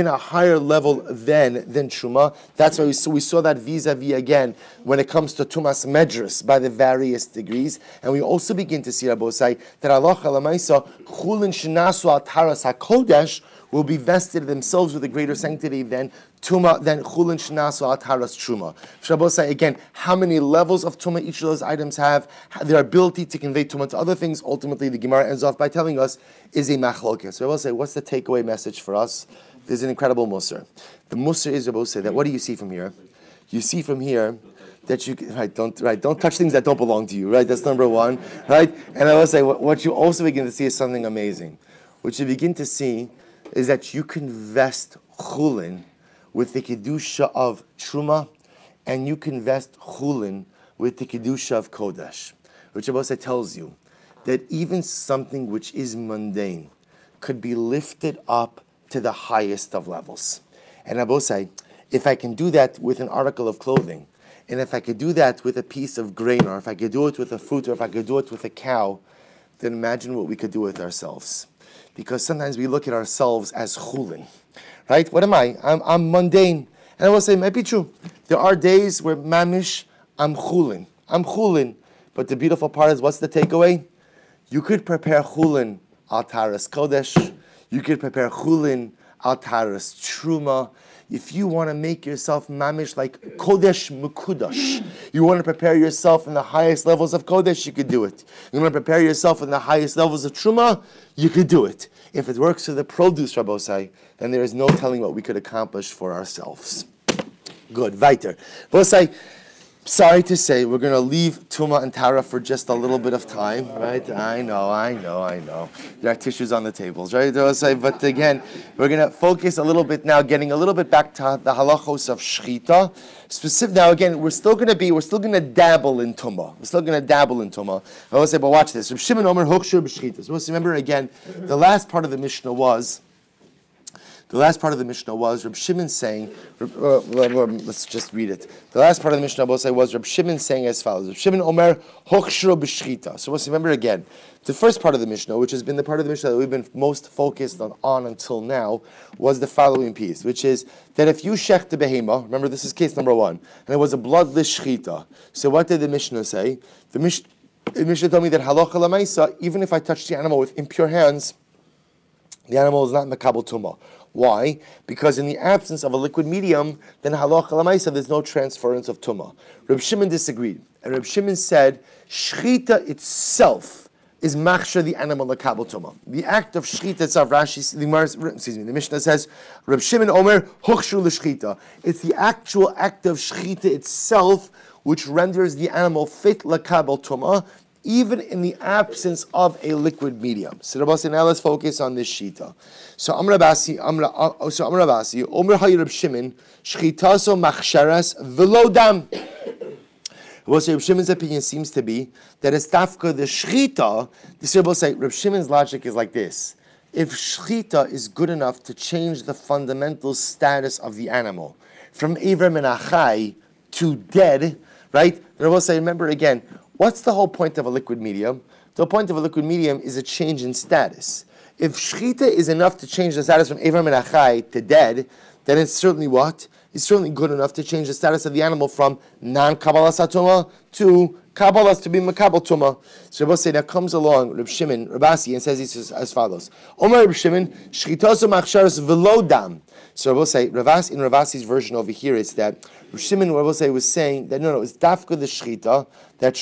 a higher level than Truma. That's why we saw that vis-a-vis again when it comes to Tumas Medras by the various degrees. And we also begin to see, Rabosai, that Allah Chalamaisa, Chulin Shinasu al Taras HaKodesh, will be vested themselves with a greater sanctity than Tuma, than Chulin Shnasu al Taras Truma. Shabbosai, again, how many levels of Tuma each of those items have, their ability to convey Tuma to other things, ultimately the Gemara ends off by telling us, is a machlokes. So I will say, what's the takeaway message for us? There's an incredible musar. The musar is, Rabosai, that what do you see from here? You see from here that you don't touch things that don't belong to you, right? That's number one, right? And I will say, what you also begin to see is something amazing. What you begin to see is that you can vest chulin with the kedusha of truma and you can vest Chullin with the Kedusha of Kodesh, which Abosai tells you that even something which is mundane could be lifted up to the highest of levels. And Abosai, if I can do that with an article of clothing, and if I could do that with a piece of grain, or if I could do it with a fruit, or if I could do it with a cow, then imagine what we could do with ourselves. Because sometimes we look at ourselves as Chullin, right? What am I? I'm mundane. And I will say, it might be true. There are days where mamish, I'm Chullin. But the beautiful part is, what's the takeaway? You could prepare Chullin al taras kodesh. You could prepare Chullin al taras truma. If you want to make yourself mamish like kodesh mukudash, you want to prepare yourself in the highest levels of kodesh, you could do it. You want to prepare yourself in the highest levels of truma, you could do it. If it works for the produce, Rabbosai, then there is no telling what we could accomplish for ourselves. Good, weiter. Rabbosai, sorry to say, we're going to leave Tuma and Tara for just a little bit of time, right? I know. There are tissues on the tables, right? But again, we're going to focus a little bit now, getting a little bit back to the halachos of shchita. Now again, we're still going to dabble in Tuma. I will say, but watch this. Reb Shimon Omer Hochshur b'shchita. So let's remember again, the last part of the Mishnah was Reb Shimon saying, let's just read it. The last part of the Mishnah was Reb Shimon saying as follows. Reb Shimon Omer Hochshro b'shchita. So let's remember again, the first part of the Mishnah, which has been the part of the Mishnah that we've been most focused on until now, was the following piece, which is that if you shech the behema, remember this is case number 1, and it was a bloodless shchita. So what did the Mishnah say? The Mishnah told me that halacha l'maisa, even if I touch the animal with impure hands, the animal is not mekabel tumah. Why? Because in the absence of a liquid medium, then halacha l'maisa, there's no transference of tumah. Reb Shimon disagreed, and Reb Shimon said shchita itself is machshir the animal lekabel tumah. The act of shchita itself, the Mishnah says, Reb Shimon Omer hochshu l'shchita. It's the actual act of shchita itself which renders the animal fit lekabel tumah, even in the absence of a liquid medium. So Rabbi, now let's focus on this shita. So Amr Rabasi, Omer Hayi Reb Shimon, Shchitaso Machsharas V'lo Dam. Reb Shimon's opinion seems to be that it's tafka the shchita. This Rabbi say Reb Shimon's logic is like this: if shchita is good enough to change the fundamental status of the animal from Eiver Menachai to dead, right? Rabbi say, remember again. What's the whole point of a liquid medium? The point of a liquid medium is a change in status. If shchita is enough to change the status from Eiver Menachai to dead, then it's certainly what? It's certainly good enough to change the status of the animal from non-kabbalas hatuma to kabbalas to be makabel tuma. So Rabbi say, now comes along Reb Shimon, Rabasi, and says this as follows. Omer Reb Shimon, shchitaso machsharas v'lo dam. So Rabbi say, in Ravasi's version over here, it's that Reb Shimon, Rabbi say, was saying that no, it's dafka the shchita that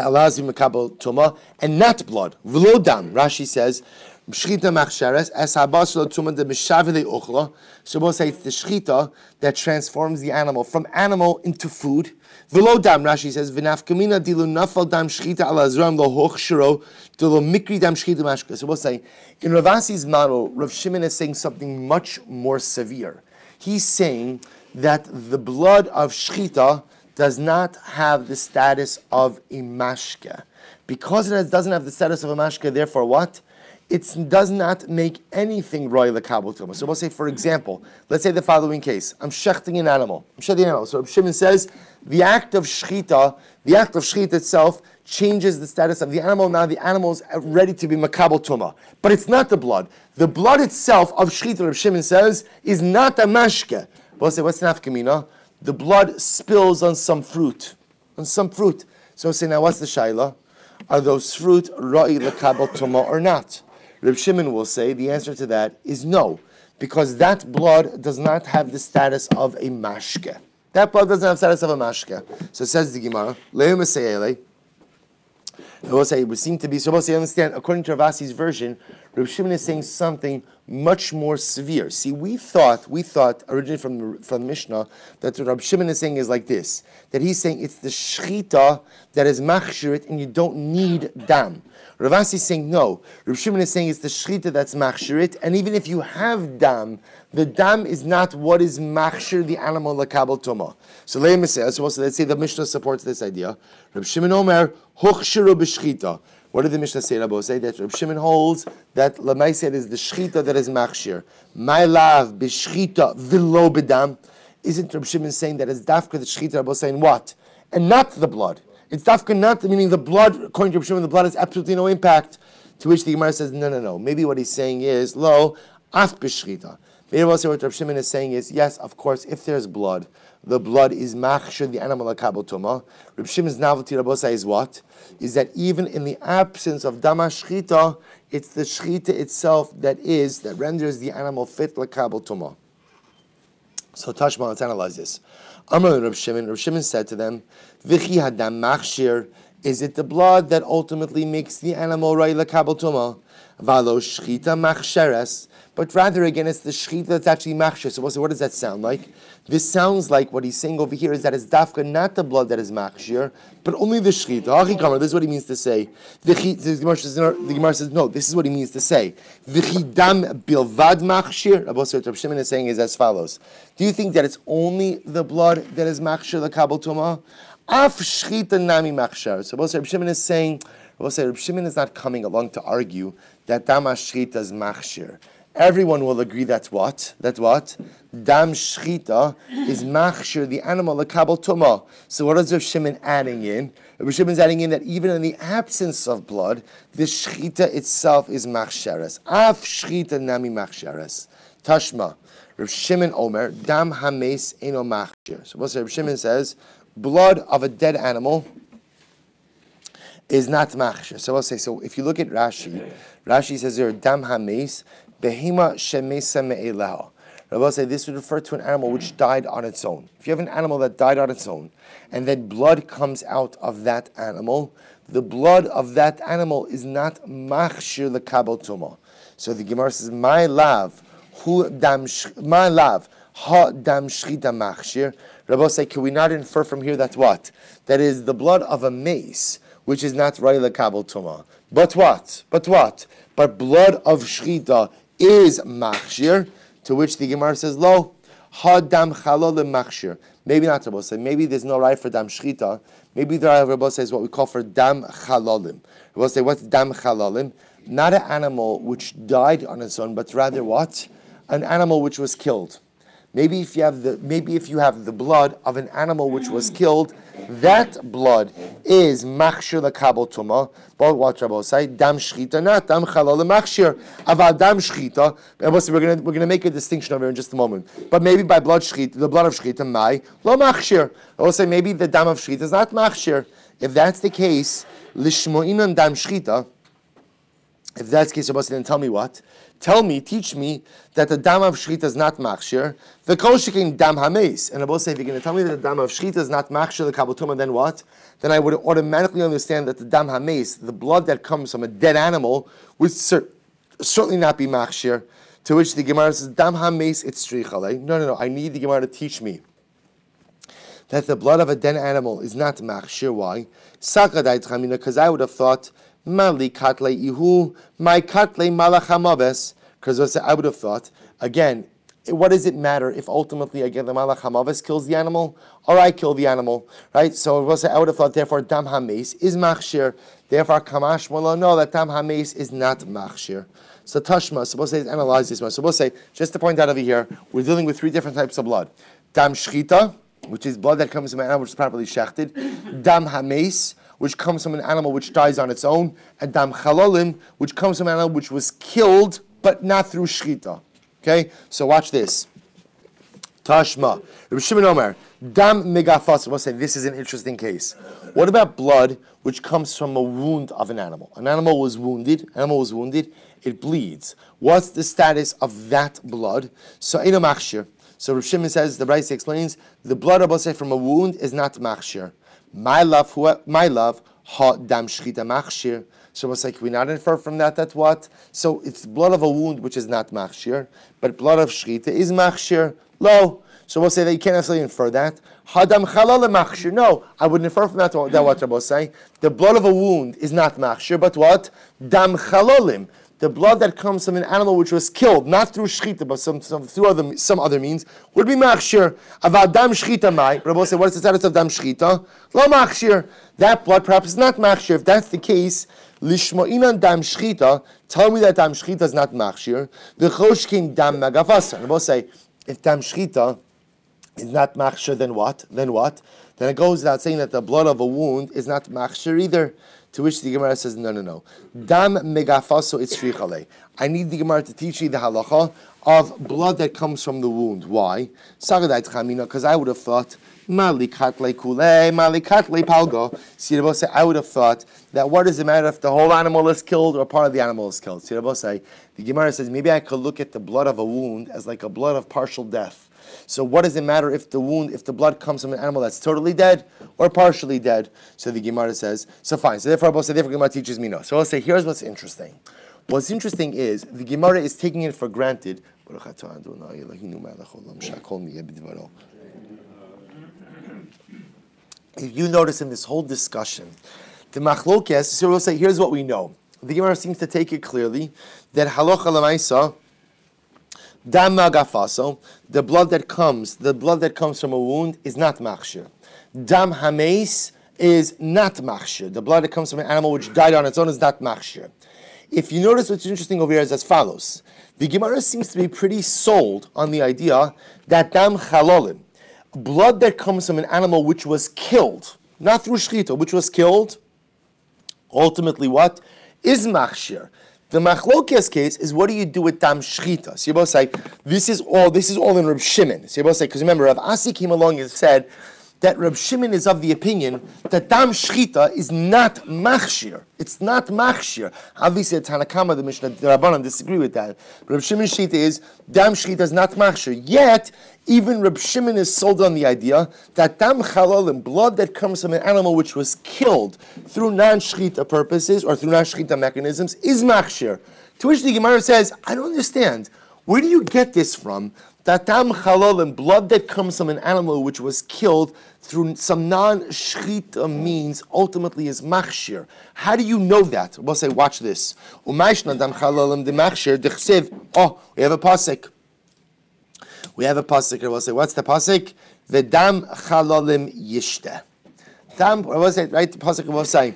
allows you makabel tuma and not blood. V'lo dam. Rashi says, shchita machsharas as habas lo tuma de mishavile ochla. So Rabbi say it's the shchita that transforms the animal from animal into food. V'lo dam, Rashi says, v'nafkamina dilu nafal dam shchita al azram lo hochshiro dilu mikri dam shchita mashka. So we'll say, in Ravasi's model, Rav Shimon is saying something much more severe. He's saying that the blood of shchita does not have the status of a mashke. Because it doesn't have the status of a mashke, therefore what? It does not make anything roy lekabel tumah. So we'll say, for example, let's say the following case. I'm shechting an animal. So Reb Shimon says, the act of shchita itself changes the status of the animal. Now the animal is ready to be makabel tumah. But it's not the blood. The blood itself of shchita, Reb Shimon says, is not a mashke. We'll say, what's nafkamina? The blood spills on some fruit. So we'll say, now what's the shaila? Are those fruit ro'i lekabel tumah or not? Reb Shimon will say the answer to that is no, because that blood does not have the status of a mashke. That blood doesn't have the status of a mashke. So says the Gemara, I will say it would seem to be, so we'll say, understand, according to Ravasi's version, Reb Shimon is saying something much more severe. See, we thought originally from the Mishnah that what Reb Shimon is saying is like this, that he's saying it's the shchita that is machshirit and you don't need dam. Rav Asi is saying no. Rav Shimon is saying it's the shchita that's machshirit, and even if you have dam, the dam is not what is machshir the animal lakabel tuma. So let's say the Mishnah supports this idea. Rav Shimon Omer huchshiru b'shchita. What did the Mishnah say, Rabbi? Say that Rav Shimon holds that Lamaised is the shchita that is machshir. My lav b'shchita v'lo b'dam. Isn't Rav Shimon saying that it's dafka the shchita? Rabbi saying what? And not the blood. It's dafka not, meaning the blood, according to Rav Shimon, the blood has absolutely no impact. To which the Gemara says, no. Maybe what he's saying is, lo, af b'shchita. Maybe also what Rav Shimon is saying is, yes, of course, if there's blood, the blood is machshir, the animal lakabel tuma. Rav Shimon's novelty, Rabbi say, is what? Is that even in the absence of dama shchita, it's the shchita itself that renders the animal fit lakabel tuma. So Tashma, let's analyze this. Amar Rav Shimon said to them, V'chi hadam machshir, is it the blood that ultimately makes the animal right lakabel tuma? Valo shchita machsheres, but rather again it's the shchita that's actually machsher. So what does that sound like? This sounds like what he's saying over here is that it's dafka, not the blood that is machshir, but only the shchita. This is what he means to say. The Gemara says, no, this is what he means to say. V'chidam bilvad machshir. Rav Shimon is saying is as follows. Do you think that it's only the blood that is machshir lakabel tuma? Af shchita nami machshir. So Rav Shimon is saying, Rav Shimon is not coming along to argue that dam shchita is machshir. Everyone will agree that's what? Dam shchita is machshir, the animal lakabel tuma. So what is Rav Shimon adding in? Rav Shimon is adding in that even in the absence of blood, the shchita itself is machsheres. Af shchita nami machsheres. Tashma. Rav Shimon Omer, dam hames eno machshir. So what Rav Shimon says, blood of a dead animal is not machshir. So I'll say, so if you look at Rashi says there, dam hames, behema shemesa me'eleha. Rabbi say this would refer to an animal which died on its own. If you have an animal that died on its own, and then blood comes out of that animal, the blood of that animal is not machshir lekabel tuma. So the Gemara says, my lav, ha dam shchita machshir. Rabbi say, can we not infer from here that what? That is the blood of a mace, which is not ra'y lekabel tuma. But what? But blood of shchita is machshir. To which the Gemara says, lo, ha dam chalolim machshir. Maybe not Rabbi say. Maybe there's no right for dam shchita. Maybe the right of Rabbi say is what we call for dam chalolim. Rabbi say, what's dam chalolim? Not an animal which died on its own, but rather what? An animal which was killed. Maybe if you have the blood of an animal which was killed, that blood is machshir lekabel tuma. But what Rabbi say? Dam shchita, not dam chalal machshir. Aval dam shchita. We're going to make a distinction over here in just a moment. But maybe by blood shchita, the blood of shchita, mai lo machshir. I will say maybe the dam of shchita is not machshir. If that's the case, lishmoinam dam shchita. If that's the case, Rabbi then tell me what? Teach me that the dam of shchita is not machshir. The kol shekin dam hames. And Rabbi say, if you're going to tell me that the dam of shchita is not machshir, the kabel tuma, then what? Then I would automatically understand that the dam hames, the blood that comes from a dead animal, would certainly not be machshir. To which the Gemara says, dam hames, it's strichale. No. I need the Gemara to teach me that the blood of a dead animal is not machshir. Why? Sakadai tchamina, because I would have thought, Mali katle ihu, my katle malachamaves. Because I would have thought, again, what does it matter if ultimately, again, the malachamaves kills the animal, or I kill the animal, right? So I would have thought, therefore, dam hames is machshir. Therefore, kamash molo, no, that dam hames is not machshir. So Tashma, suppose they analyze this one. Suppose say, just to point out over here, we're dealing with three different types of blood. Dam shchita, which is blood that comes from an animal which is properly shechted. Dam hames, which comes from an animal which dies on its own, and dam chalolim, which comes from an animal which was killed, but not through shchita. Okay, so watch this. Tashma, Rabbi Shimon Omer, dam megafas. We'll say this is an interesting case. What about blood which comes from a wound of an animal? An animal was wounded. It bleeds. What's the status of that blood? So eno machshir. So Rabbi Shimon says, the Brayse explains, the blood of say from a wound is not machshir. My love, ha dam shchita machshir. So it's like, can we not infer from that what? So it's blood of a wound which is not machshir, but blood of shchita is machshir. Lo. So we'll say that you can't necessarily infer that. Hadam chalal machshir. No, I wouldn't infer from that what Rabbi say. The blood of a wound is not machshir, but what? Dam chalalim. The blood that comes from an animal which was killed, not through shchita, but through some other means, would be machshir. About dam shchita mai. Rabbi say, what is the status of dam shchita? Lo machshir. That blood perhaps is not machshir. If that's the case, lishmo'inan dam shchita. Tell me that dam shchita is not machshir. The choshkin dam magafasa. Rabbi say, if dam shchita is not machshir, then what? Then what? Then it goes without saying that the blood of a wound is not machshir either. To which the Gemara says, no. Dam megafaso itzrichale. I need the Gemara to teach you the halacha of blood that comes from the wound. Why? Because I would have thought, malikatle kule, malikatle palgo. See, I would have thought that what does it matter if the whole animal is killed or part of the animal is killed? See, the Gemara says, maybe I could look at the blood of a wound as like a blood of partial death. So what does it matter if the blood comes from an animal that's totally dead or partially dead? So the Gemara says, so fine. So therefore Gemara teaches me no. So I'll say, here's what's interesting. What's interesting is the Gemara is taking it for granted. If you notice in this whole discussion, the machlokes, so we'll say, here's what we know. The Gemara seems to take it clearly that halacha l'maisa, dam magafaso, the blood that comes from a wound is not machshir. Dam hameis is not machshir. The blood that comes from an animal which died on its own is not machshir. If you notice what's interesting over here is as follows. The Gemara seems to be pretty sold on the idea that dam chalolim, blood that comes from an animal which was killed, not through shchita, which was killed, ultimately what? Is machshir. The machlokes case is what do you do with dam shchita? So you both say this is all in Reb Shimon. So you both say because remember Rav Asi came along and said that Reb Shimon is of the opinion that dam shchita is not machshir. It's not machshir. Obviously, the Tanakama, the Mishnah, the Rabbanan disagree with that. Reb Shimon's shita is dam shchita is not machshir. Yet, even Reb Shimon is sold on the idea that dam chalalim, blood that comes from an animal which was killed through non-shchita purposes or through non-shchita mechanisms, is machshir. To which the Gemara says, I don't understand. Where do you get this from? That dam chalalim, blood that comes from an animal which was killed through some non-shchita means, ultimately is machshir. How do you know that? We'll say, watch this. Umayshna dam chalalim de machshir dechsev. Oh, we have a pasuk. We'll say, what's the pasuk? V'dam chalalim yishte. Dam, we'll say, right? The pasuk will say,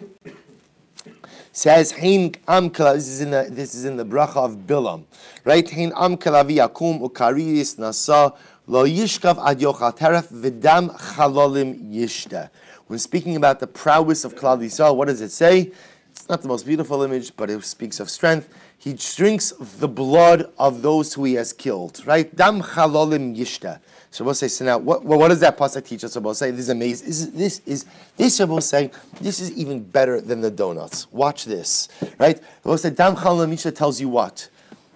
says, Hein amkala, this is in the bracha of Bilam. Right? Hein amkala v'yakum ukariris nasa lo yishkav ad yochal teref v'dam chalalim yishte. When speaking about the prowess of Klal Yisrael, what does it say? It's not the most beautiful image, but it speaks of strength. He drinks the blood of those who he has killed. Right? Dam chalalim yishte. So we'll say, so now, what does that pasuk teach us? So we'll say, this is amazing. This we'll say, this is even better than the donuts. Watch this. Right? We'll say, dam chalalim yishte tells you what?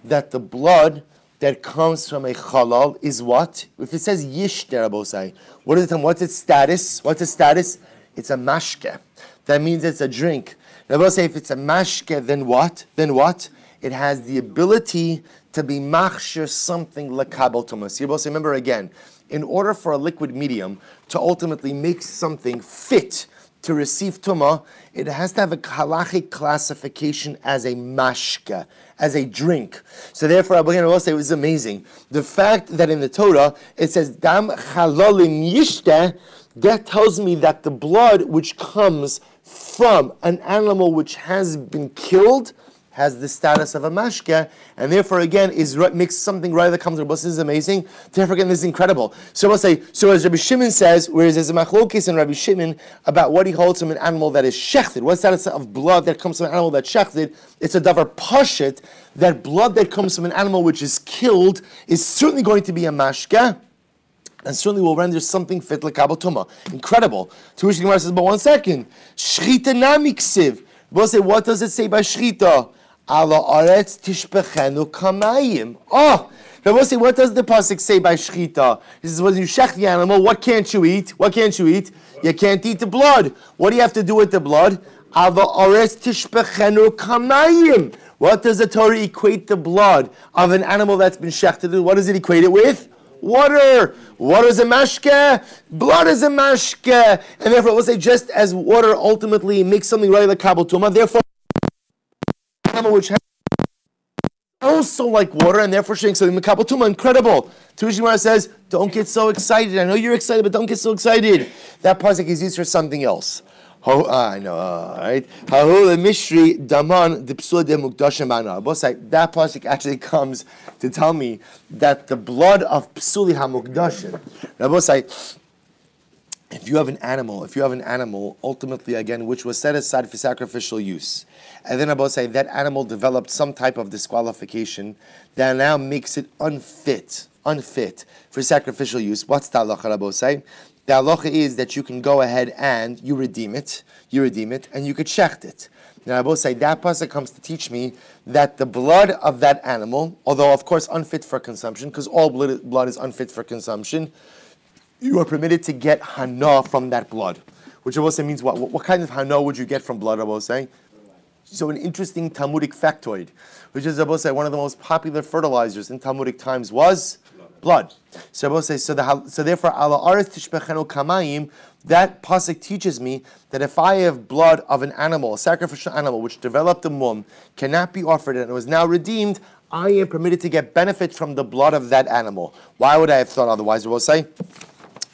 That the blood that comes from a chalal is what? If it says yishte, we'll say, what is it? What's its status? What's its status? It's a mashke. That means it's a drink. Now we'll say, if it's a mashke, then what? Then what? It has the ability to be machshir something lekabel tumas. You both remember again, in order for a liquid medium to ultimately make something fit to receive tumah, it has to have a halachic classification as a mashka, as a drink. So therefore, I will say it was amazing. The fact that in the Torah it says dam chalalim yishte, that tells me that the blood which comes from an animal which has been killed has the status of a mashke, and therefore again makes something right that comes to This is amazing. Therefore again, this is incredible. So we'll say, so as Rabbi Shimon says, whereas there's a machlokes in Rabbi Shimon about what he holds from an animal that is shechted. What's the status of blood that comes from an animal that's shechted? It's a davar pashit that blood that comes from an animal which is killed is certainly going to be a mashke, and certainly will render something fit l'kabel tumah. Incredible. To which the Gemara says, but 1 second, shchita namiksiv. We'll say, what does it say by shchita? Ala aretz tishpechenu kamayim. Oh, now we'll say, what does the pasuk say by shchita? This is when you shech the animal. What can't you eat? What can't you eat? You can't eat the blood. What do you have to do with the blood? Ala aretz tishpechenu kamayim. What does the Torah equate the blood of an animal that's been shechted? What does it equate it with? Water. Water is a mashke. Blood is a mashke. And therefore, we'll say just as water ultimately makes something right like kabel tuma, therefore, animal which has also like water, and therefore showing something kabel tuma, incredible. Tushimara says, don't get so excited. I know you're excited, but don't get so excited. That pasuk is used for something else. I know, right? That pasuk actually comes to tell me that the blood of psuli hamukdashin. Rabbosai, if you have an animal, ultimately again, which was set aside for sacrificial use, and then Rabbosai, that animal developed some type of disqualification that now makes it unfit for sacrificial use. What's the halacha, Rabbosai? The halacha is that you can go ahead and you redeem it, and you could shecht it. Now, I will say that pasuk comes to teach me that the blood of that animal, although of course unfit for consumption, because all blood is unfit for consumption, you are permitted to get hana from that blood, which I will say means what? What kind of hana would you get from blood? I will say. So an interesting Talmudic factoid, which is I will say one of the most popular fertilizers in Talmudic times was blood. So I will say so therefore ala aretz tishbechenu kamayim. That pasuk teaches me that if I have blood of an animal, a sacrificial animal, which developed a mum, cannot be offered and it was now redeemed, I am permitted to get benefit from the blood of that animal. Why would I have thought otherwise? I will say,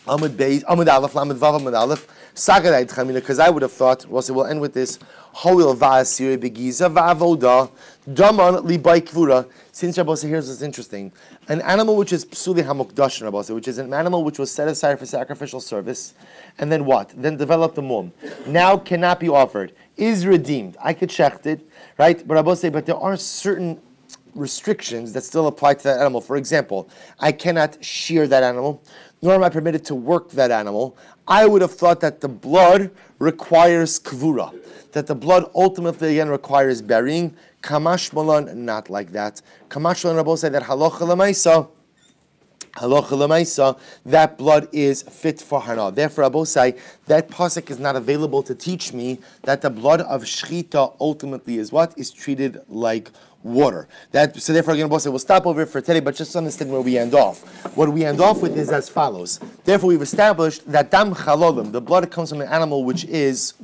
Amud Beis, Amud Aleph, Lamed Vav, Amud Aleph, Sagadai Tchamina, because I would have thought, we'll end with this, Hoil Va'asir Begiza Va'avoda, Daman Libai Kvura. Since Rabbosai, here's what's interesting. An animal which is Psuli Hamukdashin, Rabbosai, which is an animal which was set aside for sacrificial service, and then what? Then developed a mum. Now cannot be offered. Is redeemed. I could shecht it, right? But Rabbosai, but there are certain restrictions that still apply to that animal. For example, I cannot shear that animal, nor am I permitted to work that animal. I would have thought that the blood requires kvura, that the blood ultimately again requires burying. Kamash Malan, not like that. Kamash Malan, Rabbi say that halacha l'maisa, that blood is fit for hana. Therefore, Rabbi say that pasuk is not available to teach me that the blood of shchita ultimately is what? Is treated like water. So therefore, again, we'll stop over for today, but just understand where we end off. What we end off with is as follows. Therefore, we've established that dam chalolim, the blood comes from an animal which is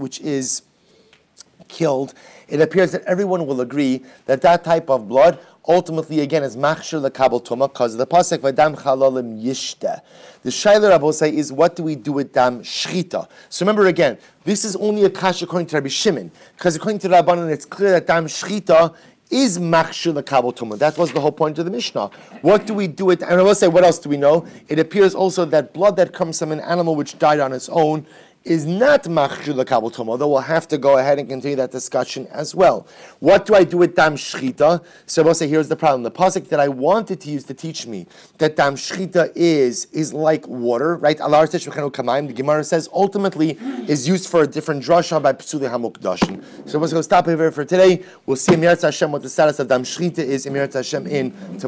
killed. It appears that everyone will agree that that type of blood ultimately again is machshir lekabel tuma because of the pasuk v'dam chalolim yishte. The shayla Rabbosai is what do we do with dam shchita? So remember again, this is only a kasha according to Rabbi Shimon, because according to Rabbanan it's clear that dam shchita is machshir lekabel tuma. That was the whole point of the Mishnah. What do we do with? And I will say, what else do we know? It appears also that blood that comes from an animal which died on its own is not machshir lekabel tuma, although we'll have to go ahead and continue that discussion as well. What do I do with dam shchita? So we'll say, here's the problem. The pasuk that I wanted to use to teach me that dam shchita is like water, right? The Gemara says ultimately is used for a different drasha by psuli hamukdashin. So we'll stop here for today. We'll see Emir Hashem what the status of dam shchita is Emir Hashem in tomorrow.